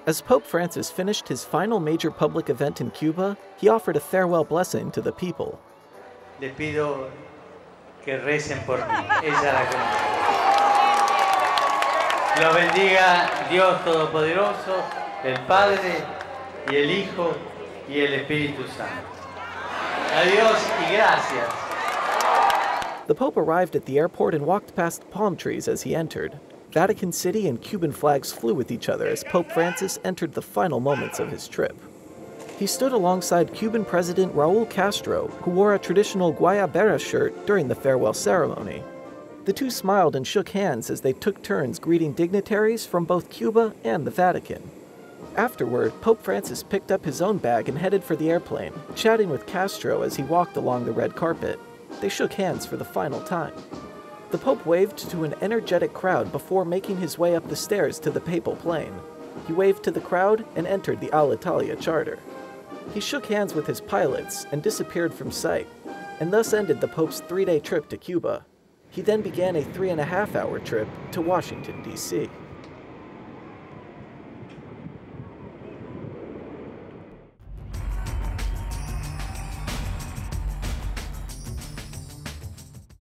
As Pope Francis finished his final major public event in Cuba, he offered a farewell blessing to the people. Les pido que recen por mí. Ella la conoce. Los bendiga Dios Todopoderoso, el Padre y el Hijo y el Espíritu Santo. Adiós y gracias. The Pope arrived at the airport and walked past palm trees as he entered. Vatican City and Cuban flags flew with each other as Pope Francis entered the final moments of his trip. He stood alongside Cuban President Raul Castro, who wore a traditional guayabera shirt during the farewell ceremony. The two smiled and shook hands as they took turns greeting dignitaries from both Cuba and the Vatican. Afterward, Pope Francis picked up his own bag and headed for the airplane, chatting with Castro as he walked along the red carpet. They shook hands for the final time. The Pope waved to an energetic crowd before making his way up the stairs to the papal plane. He waved to the crowd and entered the Alitalia charter. He shook hands with his pilots and disappeared from sight, and thus ended the Pope's 3-day trip to Cuba. He then began a 3.5-hour trip to Washington, D.C.